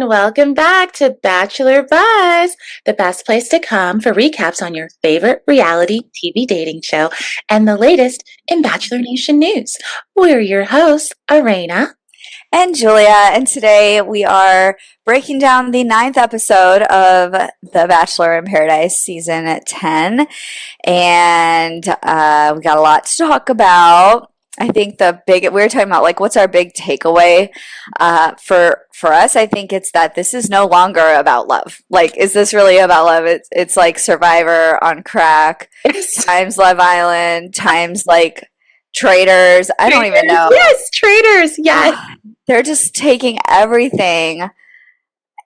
and welcome back to Bachelor Buzz, the best place to come for recaps on your favorite reality TV dating show and the latest in Bachelor Nation news. We're your hosts, Arena and Julia, and today we are breaking down the ninth episode of The Bachelor in Paradise season 10, and we got a lot to talk about. I think we were talking about like what's our big takeaway for us. I think it's that this is no longer about love. Like, is this really about love? It's like Survivor on crack times Love Island times like Traitors. I don't even know. Yes, Traitors. Yes. They're just taking everything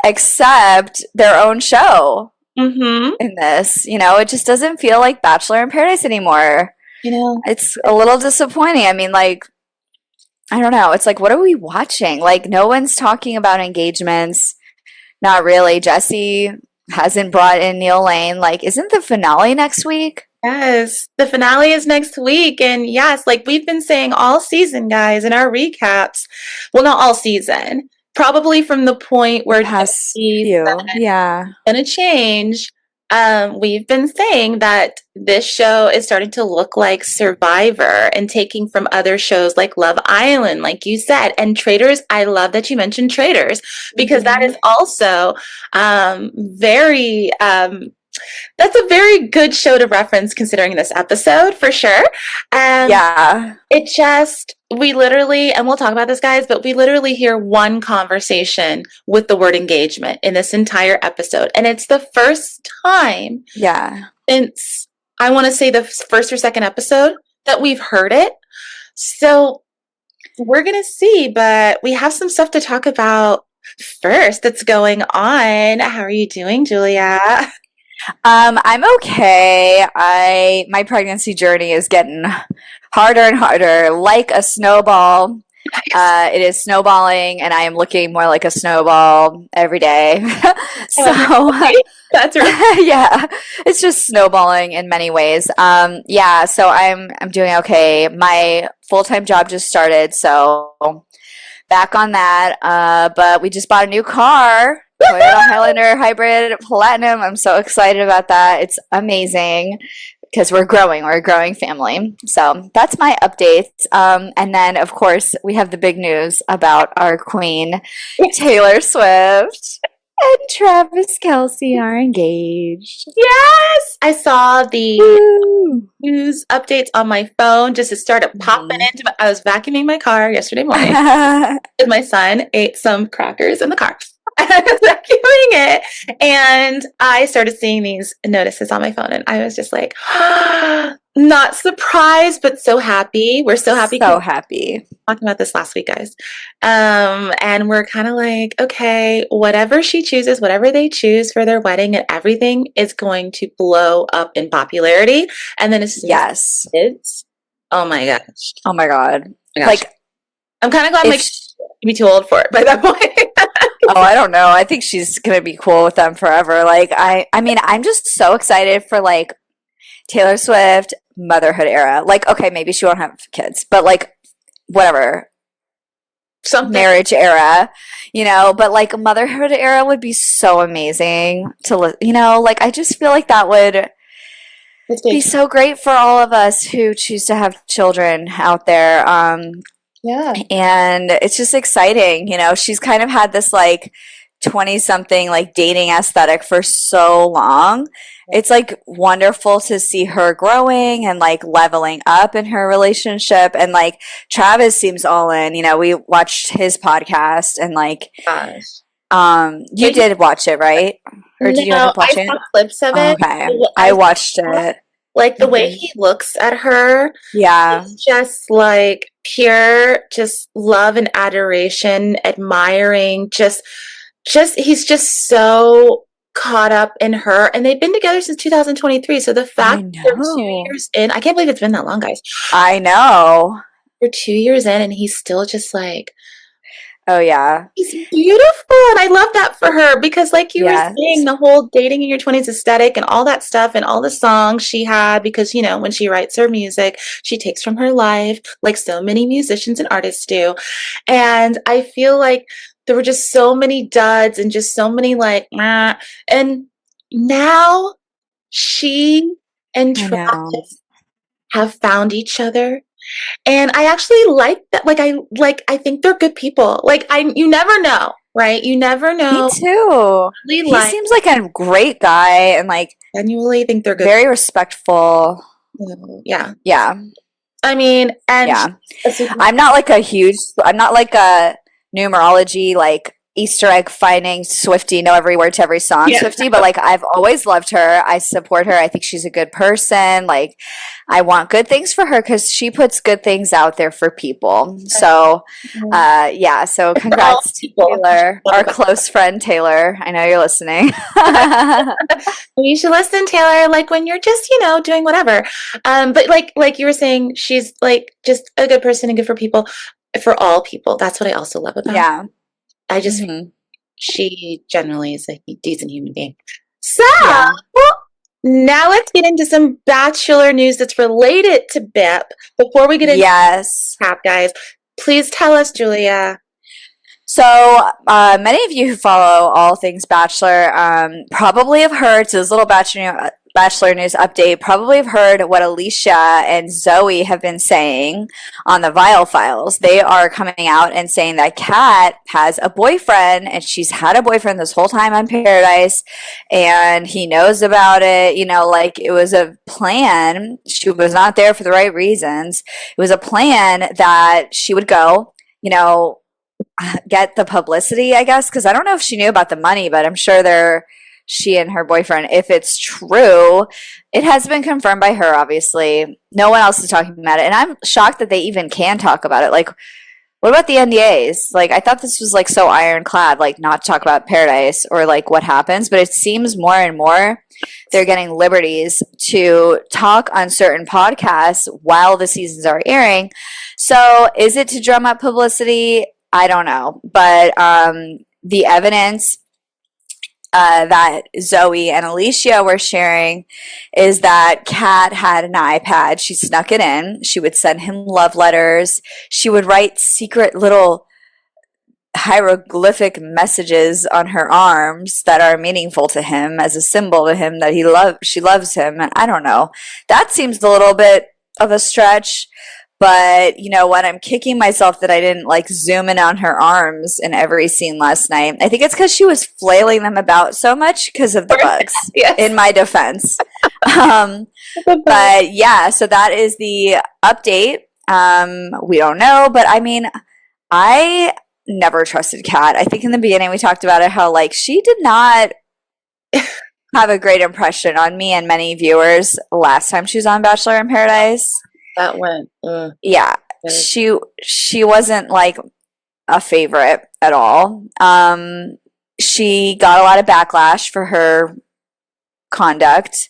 except their own show in this. You know, it just doesn't feel like Bachelor in Paradise anymore. You know, it's a little disappointing. I mean, like, I don't know. It's like, what are we watching? Like, no one's talking about engagements. Not really. Jesse hasn't brought in Neil Lane. Like, isn't the finale next week? Yes, the finale is next week. And yes, like we've been saying all season, guys, in our recaps. Well, not all season. Probably from the point where Jesse's gonna change. We've been saying that this show is starting to look like Survivor and taking from other shows like Love Island, like you said, and Traitors. I love that you mentioned Traitors because that is also that's a very good show to reference considering this episode for sure. We literally, and we'll talk about this, guys, but we literally hear one conversation with the word engagement in this entire episode. And it's the first time since, I want to say, the first or second episode that we've heard it. So we're going to see, but we have some stuff to talk about first that's going on. How are you doing, Julia? I'm okay. My pregnancy journey is getting harder and harder, like a snowball. It is snowballing, and I am looking more like a snowball every day. So that's right. Yeah, it's just snowballing in many ways. So I'm doing okay. My full-time job just started, so back on that. But we just bought a new car. Toyota Highlander Hybrid Platinum. I'm so excited about that. It's amazing because we're a growing family. So that's my updates. And then, of course, we have the big news about our queen, Taylor Swift and Travis Kelce are engaged. Yes! I saw the news updates on my phone just to start popping into I was vacuuming my car yesterday morning and my son ate some crackers in the car. I was vacuuming it and I started seeing these notices on my phone and I was just like, not surprised, but so happy. We're so happy. So happy. Talking about this last week, guys. And we're kind of like, okay, whatever she chooses, whatever they choose for their wedding and everything is going to blow up in popularity. And then it's kids. Oh my gosh. Oh my God. Like, I'm kind of glad like be too old for it by that point. Oh, I don't know. I think she's gonna be cool with them forever. Like, I mean, I'm just so excited for like Taylor Swift motherhood era. Like, okay, maybe she won't have kids, but like, whatever, some marriage era, you know. But like, motherhood era would be so amazing to, you know. Like, I just feel like that would be so great for all of us who choose to have children out there. Yeah. And it's just exciting, you know. She's kind of had this like 20-something like dating aesthetic for so long. It's like wonderful to see her growing and like leveling up in her relationship. And like Travis seems all in, you know. We watched his podcast and like you did watch it, right? Or did you end up watching it? I saw clips of it. Okay. I watched it. Like the way he looks at her, it's just like pure, just love and adoration, admiring, just he's just so caught up in her. And they've been together since 2023. So the fact that they're 2 years in, I can't believe it's been that long, guys. I know. We're 2 years in and he's still just like, oh yeah, he's beautiful, and I love that for her because, like you were saying, the whole dating in your 20s aesthetic and all that stuff, and all the songs she had. Because you know, when she writes her music, she takes from her life, like so many musicians and artists do. And I feel like there were just so many duds and just so many like, meh. And now she and Travis have found each other. And I actually like that. I think they're good people. You never know, right? You never know. Me too. He seems like a great guy and like genuinely think they're good. Very respectful. Yeah. Yeah. I mean, and yeah. I'm not like a numerology, like Easter egg finding Swiftie, know every word to every song Swiftie, but like I've always loved her. I support her. I think she's a good person. Like I want good things for her because she puts good things out there for people. So so congrats to Taylor, our close friend Taylor. I know you're listening. You should listen, Taylor, like when you're just, doing whatever. But like you were saying, she's like just a good person and good for people, for all people. That's what I also love about her. I just she generally is a decent human being. So now let's get into some Bachelor news that's related to BIP. Before we get into cap, guys, please tell us, Julia. So many of you who follow all things Bachelor probably have heard, so this little Bachelor news update, probably have heard what Alicia and Zoe have been saying on the Viall Files. They are coming out and saying that Kat has a boyfriend, and she's had a boyfriend this whole time on Paradise, and he knows about it. Like it was a plan. She was not there for the right reasons. It was a plan that she would go, get the publicity, I guess, because I don't know if she knew about the money, but I'm sure she and her boyfriend, if it's true, it has been confirmed by her, obviously. No one else is talking about it. And I'm shocked that they even can talk about it. Like, what about the NDAs? Like, I thought this was like so ironclad, like not to talk about Paradise or like what happens, but it seems more and more they're getting liberties to talk on certain podcasts while the seasons are airing. So is it to drum up publicity? I don't know. But the evidence that Zoe and Alicia were sharing is that Kat had an iPad. She snuck it in. She would send him love letters. She would write secret little hieroglyphic messages on her arms that are meaningful to him as a symbol to him that she loves him. And I don't know. That seems a little bit of a stretch. But you know what? I'm kicking myself that I didn't like zoom in on her arms in every scene last night. I think it's because she was flailing them about so much because of the bugs, in my defense. But yeah, so that is the update. We don't know, but I mean, I never trusted Kat. I think in the beginning we talked about it, how like she did not have a great impression on me and many viewers last time she was on Bachelor in Paradise. That went. Yeah, she wasn't like a favorite at all. She got a lot of backlash for her conduct.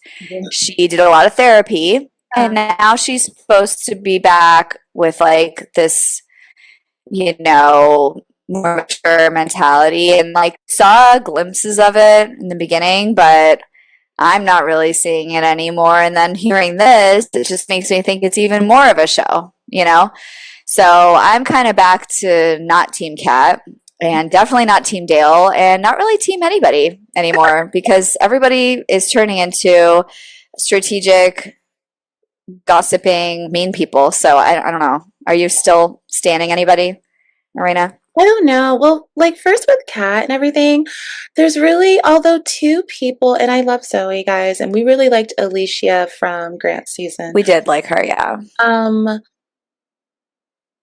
She did a lot of therapy, and now she's supposed to be back with like this, more mature mentality, and like saw glimpses of it in the beginning, but I'm not really seeing it anymore. And then hearing this, it just makes me think it's even more of a show, So I'm kind of back to not Team Kat and definitely not Team Dale and not really Team anybody anymore because everybody is turning into strategic, gossiping, mean people. So I don't know. Are you still standing anybody, Marina? I don't know. Well, like first with Kat and everything, there's really, although two people, and I love Zoe, guys, and we really liked Alicia from Grant's season. We did like her, yeah.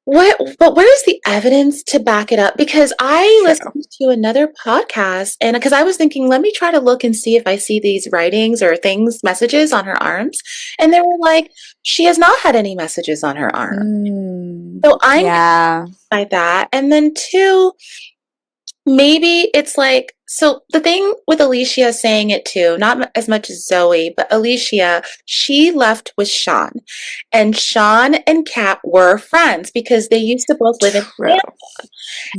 But where's the evidence to back it up? Because I listened to another podcast and because I was thinking, let me try to look and see if I see these writings or messages on her arms. And they were like, she has not had any messages on her arm. So I'm by that. And then two, maybe it's like, so the thing with Alicia saying it too, not as much as Zoe, but Alicia, she left with Sean. And Sean and Kat were friends because they used to both live in Florida.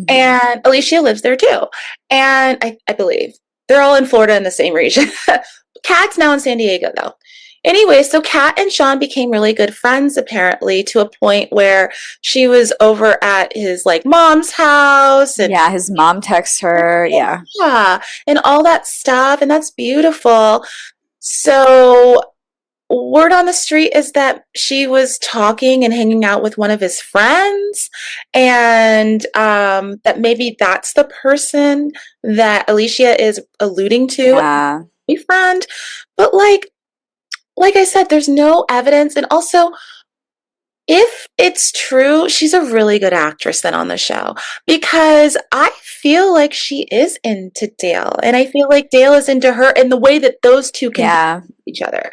And Alicia lives there too. And I believe they're all in Florida in the same region. Kat's now in San Diego though. Anyway, so Kat and Sean became really good friends, apparently, to a point where she was over at his like mom's house, and yeah, his mom texts her. Yeah. yeah, and all that stuff, and that's beautiful. So word on the street is that she was talking and hanging out with one of his friends, and that maybe that's the person that Alicia is alluding to, Yeah. boyfriend. But like I said, there's no evidence. And also, if it's true, she's a really good actress then on the show, because I feel like she is into Dale, and I feel like Dale is into her in the way that those two can each other.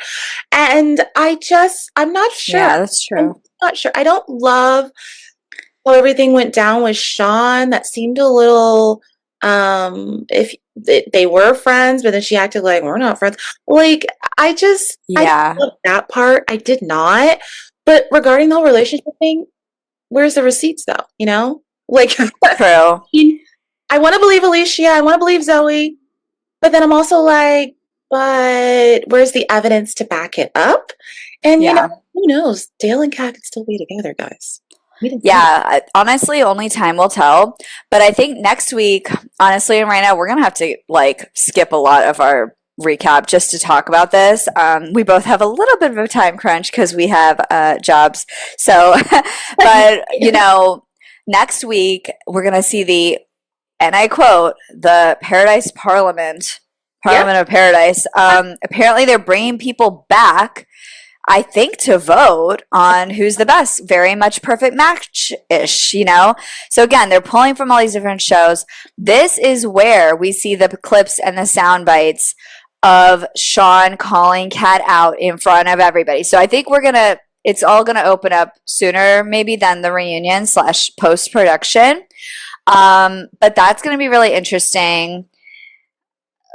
And I'm not sure. Yeah, that's true. I'm not sure. I don't love how everything went down with Sean. That seemed a little, if they were friends, but then she acted like we're not friends. Like, I didn't love that part. I did not. But regarding the whole relationship thing, where's the receipts though? You know? Like, true. I want to believe Alicia. I want to believe Zoe. But then I'm also like, but where's the evidence to back it up? And, you know, who knows? Dale and Kat could still be together, guys. Yeah, honestly, only time will tell. But I think next week, honestly, and right now, we're going to have to like skip a lot of our recap just to talk about this. We both have a little bit of a time crunch because we have jobs. So, but, you know, next week, we're going to see the, and I quote, the Paradise Parliament of Paradise. Apparently, they're bringing people back, I think, to vote on who's the best. Very much perfect match-ish, you know? So again, they're pulling from all these different shows. This is where we see the clips and the sound bites of Sean calling Kat out in front of everybody. So I think it's all gonna open up sooner maybe than the reunion / post-production. But that's gonna be really interesting.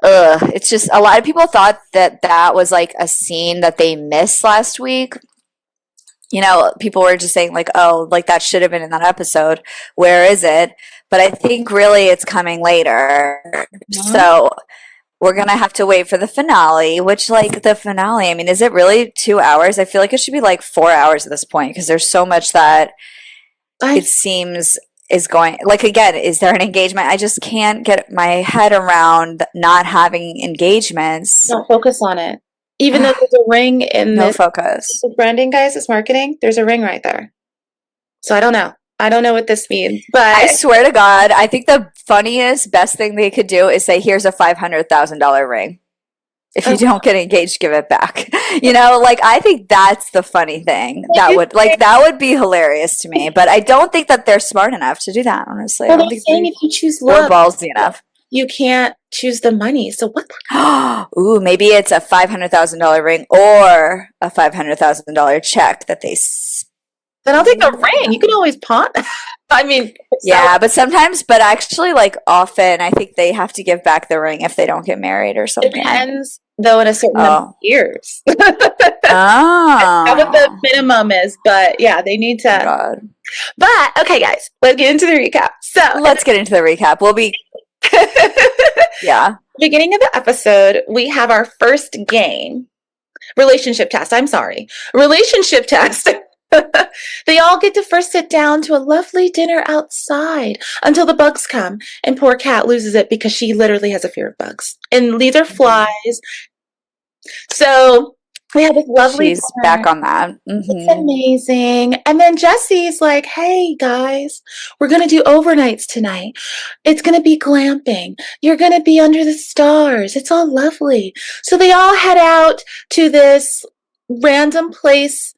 It's just a lot of people thought that was like a scene that they missed last week. You know, people were just saying like, oh, like that should have been in that episode. Where is it? But I think really it's coming later. Mm-hmm. So we're going to have to wait for the finale, which like the finale, I mean, is it really 2 hours? I feel like it should be like 4 hours at this point because there's so much that it seems is going, like, again, is there an engagement? I just can't get my head around not having engagements. Don't focus on it. Even though there's a ring in no focus. Branding, guys, it's marketing. There's a ring right there. So I don't know. I don't know what this means, but I swear to God, I think the funniest, best thing they could do is say, here's a $500,000 ring. If you don't get engaged, give it back. You know, like, I think that's the funny thing. That would be hilarious to me. But I don't think that they're smart enough to do that, honestly. Well, they're saying if you choose love, ballsy enough, you can't choose the money. So what? Ooh, maybe it's a $500,000 ring or a $500,000 check that they. Then I'll take the ring. You can always pawn. I mean, yeah, but actually, like, often, I think they have to give back the ring if they don't get married or something. Depends, though, in a certain number of years. Not what the minimum is, but yeah, they need to. God. But okay, guys, let's get into the recap. So let's get into the recap. We'll be. Yeah. Beginning of the episode, we have our first game. Relationship test. Relationship test. They all get to first sit down to a lovely dinner outside until the bugs come, and poor Kat loses it because she literally has a fear of bugs. And these are flies. So we have this lovely She's dinner. Back on that. Mm-hmm. It's amazing. And then Jesse's like, hey, guys, we're going to do overnights tonight. It's going to be glamping. You're going to be under the stars. It's all lovely. So they all head out to this random place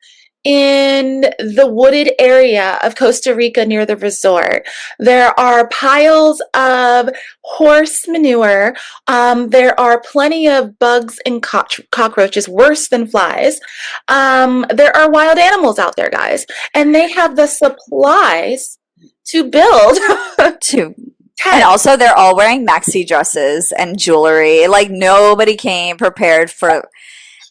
in the wooded area of Costa Rica near the resort. There are piles of horse manure. There are plenty of bugs and cockroaches, worse than flies. There are wild animals out there, guys, and they have the supplies to build. And also, they're all wearing maxi dresses and jewelry. Like, nobody came prepared for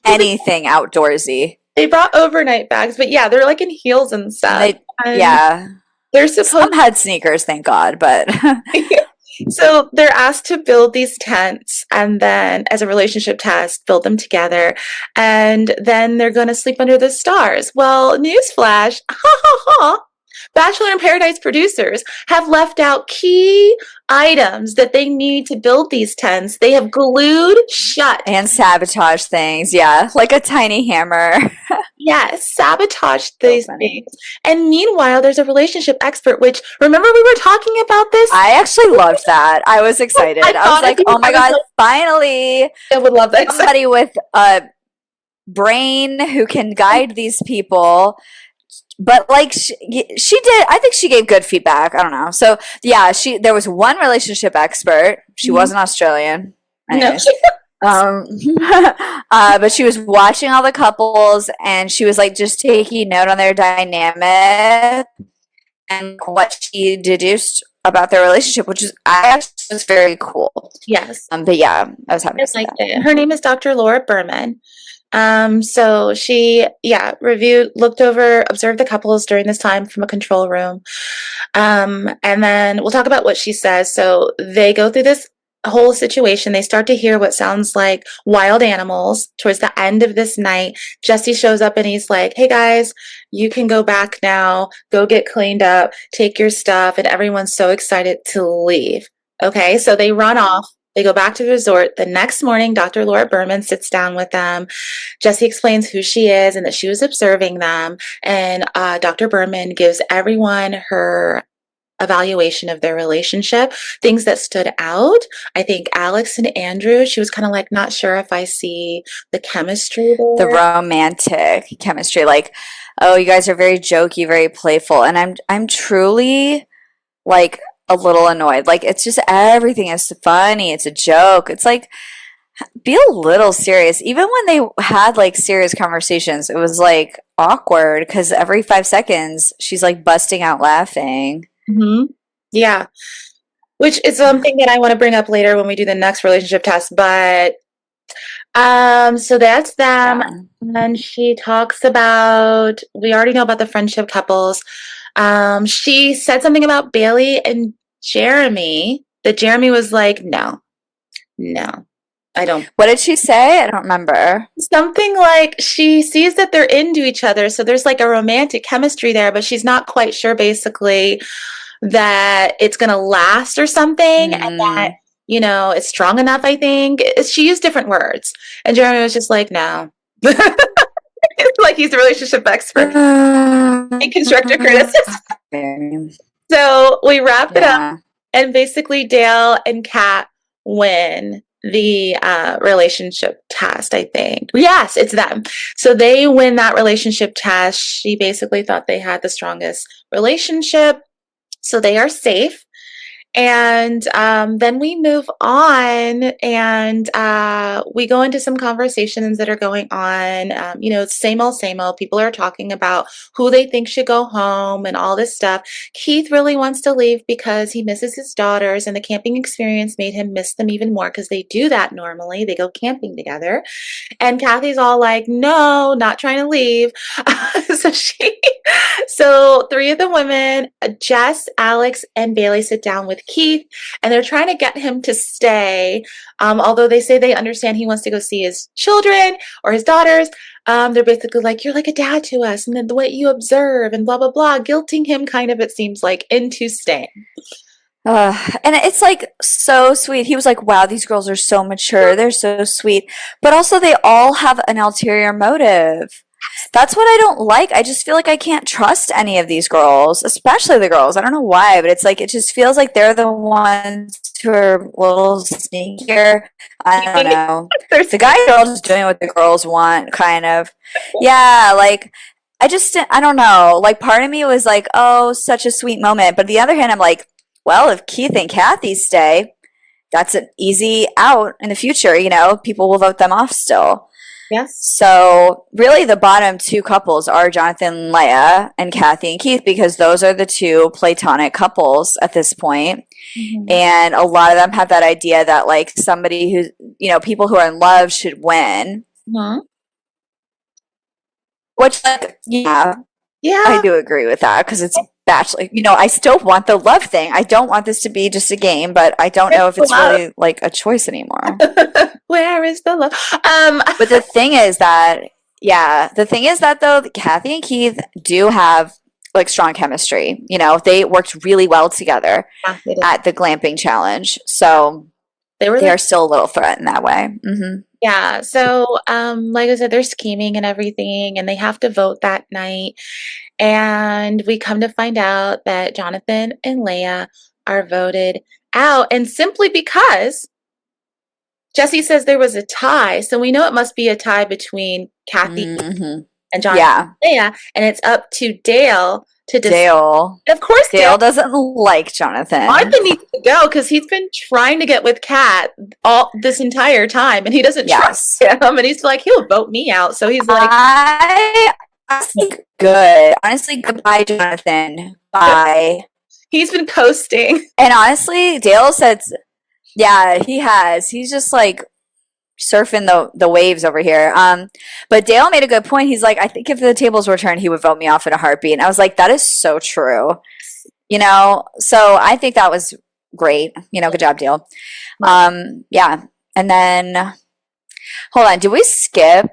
anything outdoorsy. They brought overnight bags, but yeah, they're like in heels and stuff. Yeah. They're supposed. Some had sneakers, thank God, but. So they're asked to build these tents and then, as a relationship test, build them together. And then they're going to sleep under the stars. Well, newsflash, ha ha ha. Bachelor in Paradise producers have left out key items that they need to build these tents. They have glued shut. And sabotage things. Yeah. Like a tiny hammer. Yes, sabotage these things. And meanwhile, there's a relationship expert, which, remember we were talking about this? I actually loved that. I was excited. I was like, oh my God, finally. I would love that. Somebody with a brain who can guide these people. But like she did, I think she gave good feedback. I don't know. So yeah, there was one relationship expert. She wasn't Australian. Anyways. No. But she was watching all the couples and she was like just taking note on their dynamic and what she deduced about their relationship, which is I actually was very cool. Yes. But yeah, I was happy to see that. Her name is Dr. Laura Berman. So she, reviewed, looked over, observed the couples during this time from a control room. And then we'll talk about what she says. So they go through this whole situation. They start to hear what sounds like wild animals towards the end of this night. Jesse shows up and he's like, hey guys, you can go back now, go get cleaned up, take your stuff. And everyone's so excited to leave. Okay. So they run off. They go back to the resort. The next morning, Dr. Laura Berman sits down with them. Jesse explains who she is and that she was observing them. And Dr. Berman gives everyone her evaluation of their relationship, things that stood out. I think Alex and Andrew, she was kind of like, not sure if I see the chemistry there. The romantic chemistry. Like, oh, you guys are very jokey, very playful. And I'm truly like a little annoyed. Like, it's just everything is funny. It's a joke. It's like, be a little serious. Even when they had like serious conversations, it was like awkward because every 5 seconds she's like busting out laughing. Mm-hmm. Yeah. Which is something that I want to bring up later when we do the next relationship test. But so that's them. Yeah. And she talks about, we already know about the friendship couples. She said something about Bailey and Jeremy, that Jeremy was like, no, I don't. What did she say? I don't remember. Something like she sees that they're into each other. So there's like a romantic chemistry there, but she's not quite sure basically that it's going to last or something. And that, it's strong enough, I think. She used different words. And Jeremy was just like, no. It's like he's a relationship expert and constructive criticism. So we wrap it up. And basically Dale and Kat win the relationship test, I think. Yes, it's them. So they win that relationship test. She basically thought they had the strongest relationship. So they are safe. And then we move on and we go into some conversations that are going on. Same old. People are talking about who they think should go home and all this stuff. Keith really wants to leave because he misses his daughters, and the camping experience made him miss them even more because they do that normally. They go camping together. And Kathy's all like, no, not trying to leave. So 3 of the women, Jess, Alex, and Bailey, sit down with Keith, and they're trying to get him to stay. Although they say they understand he wants to go see his children or his daughters. They're basically like, you're like a dad to us, and then the way you observe and blah, blah, blah, guilting him kind of, it seems like, into staying. And it's like so sweet. He was like, wow, these girls are so mature. They're so sweet. But also they all have an ulterior motive. That's what I don't like. I just feel like I can't trust any of these girls, especially the girls. I don't know why, but it's like, it just feels like they're the ones who are a little sneakier. I don't know. The guy girl just doing what the girls want, kind of. Yeah, like, I don't know. Like, part of me was like, oh, such a sweet moment. But on the other hand, I'm like, well, if Keith and Kathy stay, that's an easy out in the future. People will vote them off still. Yes. So really the bottom 2 couples are Jonathan, Leah, and Kathy and Keith, because those are the 2 platonic couples at this point. Mm-hmm. And a lot of them have that idea that like somebody who, people who are in love should win. Mm-hmm. Which, like, yeah, Yeah. I do agree with that because it's Bachelor. You know, I still want the love thing. I don't want this to be just a game, but I don't know if it's really like a choice anymore. Where is the love? But the thing is that, though, Kathy and Keith do have like strong chemistry. You know, they worked really well together at the glamping challenge. So they are still a little threat in that way. Mm-hmm. Yeah. So, like I said, they're scheming and everything, and they have to vote that night. And we come to find out that Jonathan and Leia are voted out, and simply because Jesse says there was a tie, so we know it must be a tie between Kathy and Jonathan and Leia, and it's up to Dale to decide. Dale. Of course, Dale doesn't like Jonathan. Jonathan needs to go because he's been trying to get with Kat all this entire time, and he doesn't trust him. And he's like, he'll vote me out. So he's like, good. Honestly, goodbye, Jonathan. Bye. He's been coasting. And honestly, Dale said, yeah, he has. He's just like surfing the waves over here. But Dale made a good point. He's like, I think if the tables were turned, he would vote me off in a heartbeat. And I was like, that is so true. You know, so I think that was great. You know, good job, Dale. Yeah. And then, hold on, did we skip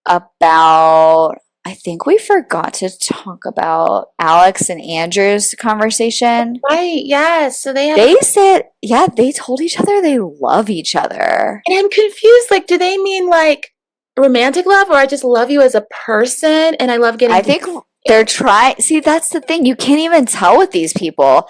about, I think we forgot to talk about Alex and Andrew's conversation. Right, yes. So they said, yeah, they told each other they love each other. And I'm confused. Like, do they mean like romantic love, or I just love you as a person and I love getting I think they're trying. See, that's the thing. You can't even tell with these people.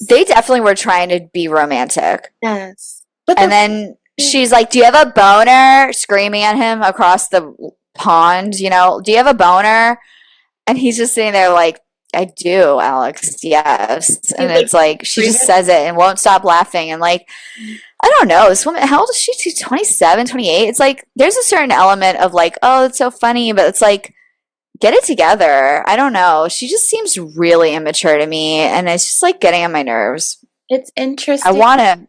They definitely were trying to be romantic. Yes. And then she's like, do you have a boner? Screaming at him across the pond, you know, do you have a boner? And he's just sitting there like, I do, Alex, yes. And it's like, she just says it and won't stop laughing. And like, I don't know, this woman, how old is she? She's 27, 28. It's like, there's a certain element of like, oh, it's so funny, but it's like, get it together. I don't know. She just seems really immature to me. And it's just like getting on my nerves. It's interesting. I want to.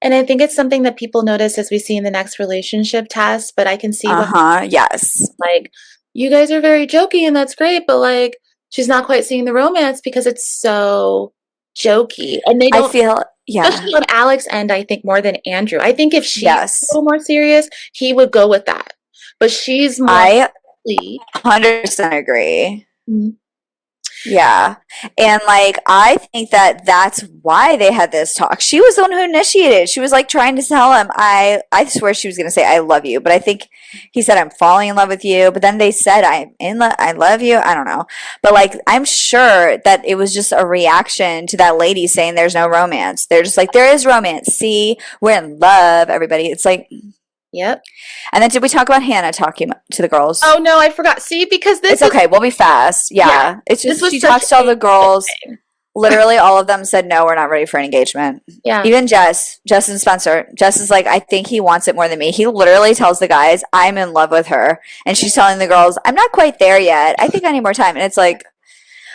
And I think it's something that people notice as we see in the next relationship test, but I can see yes. Like, you guys are very jokey and that's great, but like she's not quite seeing the romance because it's so jokey. And they don't, I feel, especially on Alex's end, I think more than Andrew. I think if she's a little more serious, he would go with that. But she's more I 100% agree. Mm-hmm. Yeah. And like, I think that that's why they had this talk. She was the one who initiated it. She was like trying to tell him, I swear she was going to say, I love you. But I think he said, I'm falling in love with you. But then they said, I love you. I don't know. But like, I'm sure that it was just a reaction to that lady saying there's no romance. They're just like, there is romance. See, we're in love, everybody. It's like, yep. And then did we talk about Hannah talking to the girls? Oh no, I forgot. See, because this it's okay. We'll be fast. Yeah. It's just she talks to all the girls. Literally all of them said no, we're not ready for an engagement. Yeah. Even Jess and Spencer. Jess is like, I think he wants it more than me. He literally tells the guys, I'm in love with her. And she's telling the girls, I'm not quite there yet. I think I need more time. And it's like,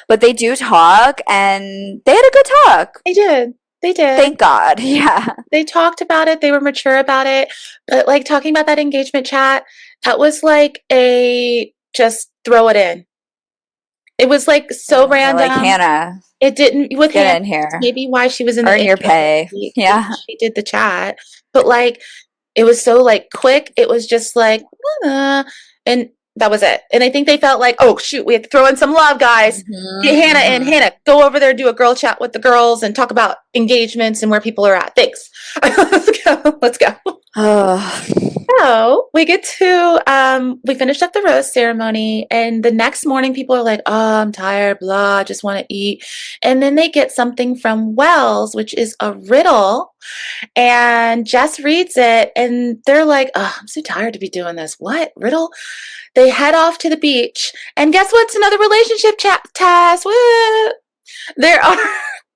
but they do talk and they had a good talk. They did. They did. Thank God. Yeah. They talked about it. They were mature about it. But like talking about that engagement chat, that was like a just throw it in. It was like so random. Like Hannah. It didn't with get Hannah, in here. Maybe why she was in earn your pay. Yeah. She did the chat. But like it was so like quick. It was just like and that was it. And I think they felt like, oh, shoot, we have to throw in some love, guys. Get Hannah in. Hannah, go over there, do a girl chat with the girls and talk about engagements and where people are at. Thanks. Let's go. So we get to, we finished up the rose ceremony. And the next morning, people are like, oh, I'm tired, blah, I just want to eat. And then they get something from Wells, which is a riddle. And Jess reads it and they're like, oh, I'm so tired to be doing this. What? Riddle? They head off to the beach. And guess what's another relationship task? What? There are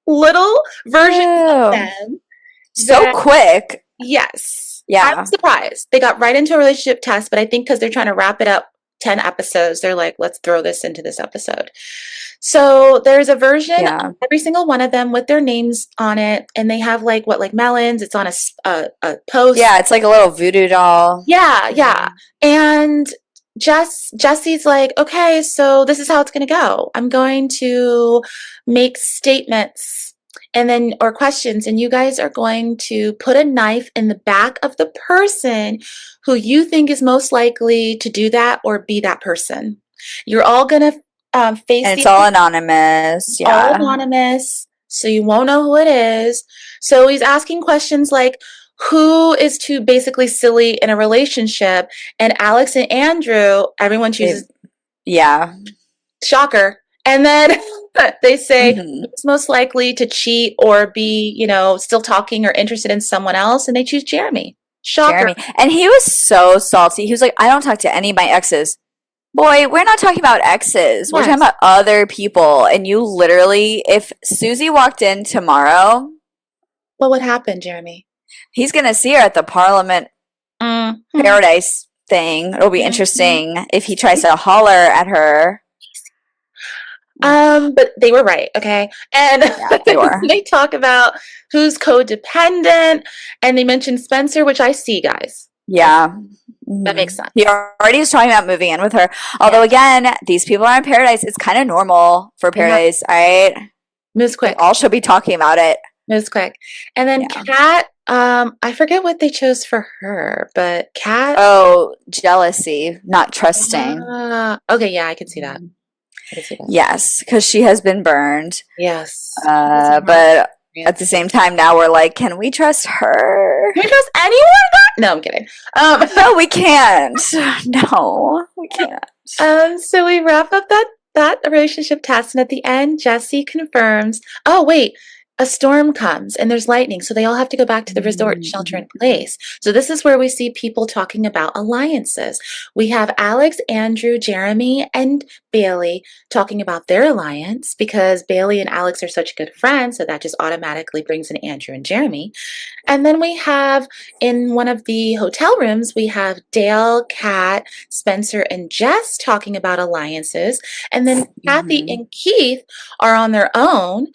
little versions of them. So quick. Yes. Yeah. I'm surprised. They got right into a relationship test, but I think because they're trying to wrap it up 10 episodes, they're like, let's throw this into this episode. So there's a version of every single one of them with their names on it. And they have like melons. It's on a post. Yeah, it's like a little voodoo doll. Yeah, yeah. And Jesse's like, okay, so this is how it's going to go. I'm going to make statements and then, or questions, and you guys are going to put a knife in the back of the person who you think is most likely to do that or be that person. You're all going to face And it's the all anonymous. all Yeah. anonymous, so you won't know who it is. So he's asking questions like, who is too basically silly in a relationship? And Alex and Andrew, everyone chooses yeah. shocker. And then they say Mm-hmm. who's most likely to cheat or be, still talking or interested in someone else, and they choose Jeremy. Shocker. Jeremy. And he was so salty. He was like, I don't talk to any of my exes. Boy, we're not talking about exes. We're talking Yes. about other people. And you literally, if Susie walked in tomorrow, What would happen, Jeremy? he's going to see her at the Parliament Mm-hmm. Paradise thing. It'll be Mm-hmm. interesting if he tries to holler at her. But they were right, okay? And Yeah, they were. they talk about who's codependent, and they mention Spencer, which I see, guys. Yeah. That makes sense. He already was talking about moving in with her. Although, again, these people are in Paradise. It's kind of normal for Paradise, right? Moves quick. They all should be talking about it. Moves quick. And then Kat, I forget what they chose for her, but Kat. Oh, jealousy, not trusting. Okay, yeah, I can see that. Yes, because she has been burned. Yes. But at the same time, now we're like, can we trust her? Can we trust anyone? No, I'm kidding. No, we can't. No, we can't. So we wrap up that relationship test, and at the end, Jesse confirms, oh, wait, a storm comes and there's lightning, so they all have to go back to the resort, shelter in place. So this is where we see people talking about alliances. We have Alex, Andrew, Jeremy, and Bailey talking about their alliance because Bailey and Alex are such good friends, so that just automatically brings in Andrew and Jeremy. And then we have, in one of the hotel rooms, we have Dale, Kat, Spencer, and Jess talking about alliances. And then Kathy and Keith are on their own.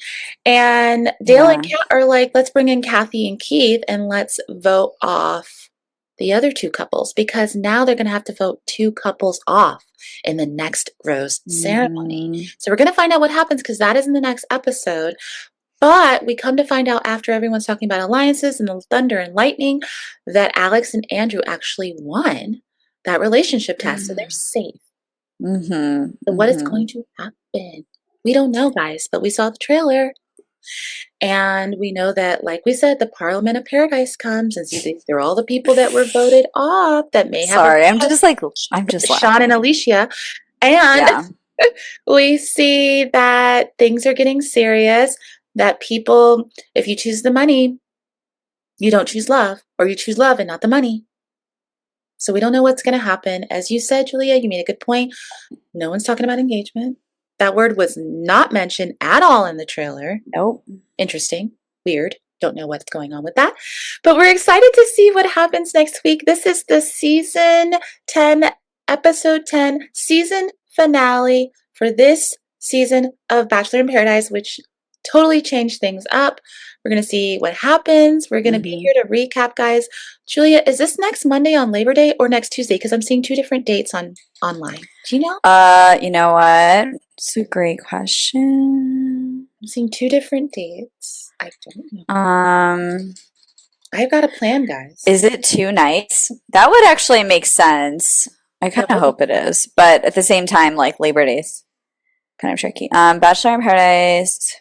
And Dale and Kat are like, let's bring in Kathy and Keith and let's vote off the other two couples, because now they're going to have to vote two couples off in the next rose ceremony. So we're going to find out what happens, because that is in the next episode. But we come to find out, after everyone's talking about alliances and the thunder and lightning, that Alex and Andrew actually won that relationship test, so they're safe. So what is going to happen? We don't know, guys, but we saw the trailer. And we know that, like we said, the Parliament of Paradise comes, and they're all the people that were voted off that may have. Sorry, I'm just Sean and Alicia. And we see that things are getting serious. That people, if you choose the money, you don't choose love, or you choose love and not the money. So we don't know what's going to happen. As you said, Julia, you made a good point. No one's talking about engagement. That word was not mentioned at all in the trailer. Nope. Interesting. Weird. Don't know what's going on with that. But we're excited to see what happens next week. This is the season 10, episode 10, season finale for this season of Bachelor in Paradise, which totally changed things up. We're going to see what happens. We're going to be here to recap, guys. Julia, is this next Monday on Labor Day or next Tuesday? Because I'm seeing two different dates online. Do you know? You know what? It's a great question. I'm seeing two different dates. I don't know. I've got a plan, guys. Is it 2 nights? That would actually make sense. I kind of hope it is. But at the same time, like, Labor Day's kind of tricky. Bachelor in Paradise.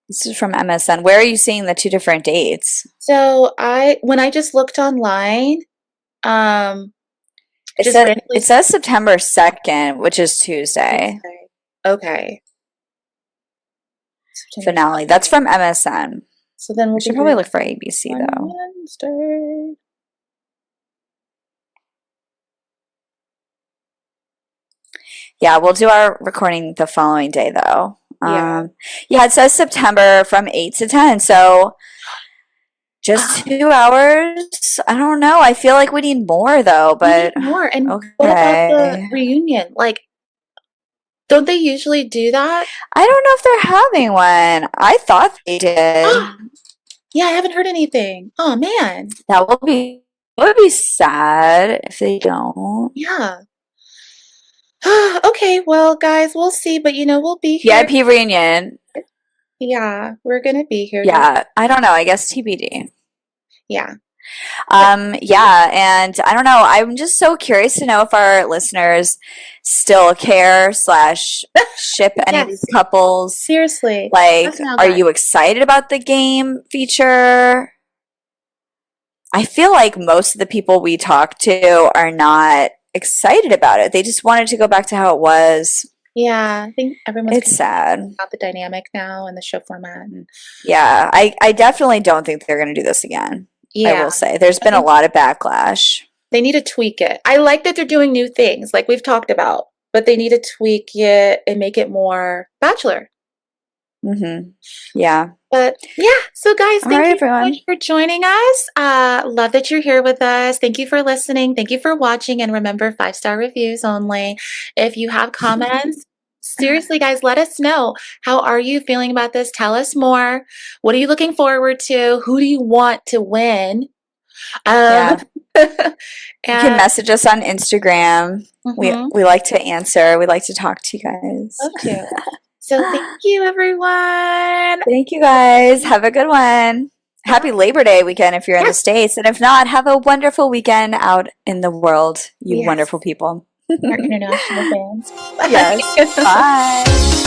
This is from MSN. Where are you seeing the 2 different dates? So when I just looked online, it says September 2nd, which is Tuesday. Okay. Finale. That's from MSN. So then we should probably look for ABC though. Wednesday. Yeah, we'll do our recording the following day though. Yeah, it says September from 8 to 10. So just 2 hours. I don't know. I feel like we need more though, but we need more. And what about the reunion? Like, don't they usually do that? I don't know if they're having one. I thought they did. Yeah, I haven't heard anything. Oh man. That would be sad if they don't. Yeah. Okay, well, guys, we'll see, but we'll be here. VIP reunion. Yeah, we're gonna be here. Yeah, I don't know. I guess TBD. Yeah. Yeah, and I don't know. I'm just so curious to know if our listeners still care slash ship any of these couples. Seriously. Like, are you excited about the game feature? I feel like most of the people we talk to are not excited about it. They just wanted to go back to how it was. Yeah, I think everyone's It's sad about the dynamic now and the show format. And yeah, I definitely don't think they're going to do this again. Yeah. I will say there's been a lot of backlash. They need to tweak it. I like that they're doing new things like we've talked about, but they need to tweak it and make it more Bachelor. Mm-hmm. Yeah. But yeah, so guys, thank you so much for joining us. Love that you're here with us. Thank you for listening. Thank you for watching. And remember, 5-star reviews only. If you have comments, seriously, guys, let us know. How are you feeling about this? Tell us more. What are you looking forward to? Who do you want to win? Yeah. You can message us on Instagram. We like to answer. We like to talk to you guys. Love to. So thank you, everyone. Thank you, guys. Have a good one. Happy Labor Day weekend if you're in the States. And if not, have a wonderful weekend out in the world, you wonderful people. Our international fans. Yes. Bye.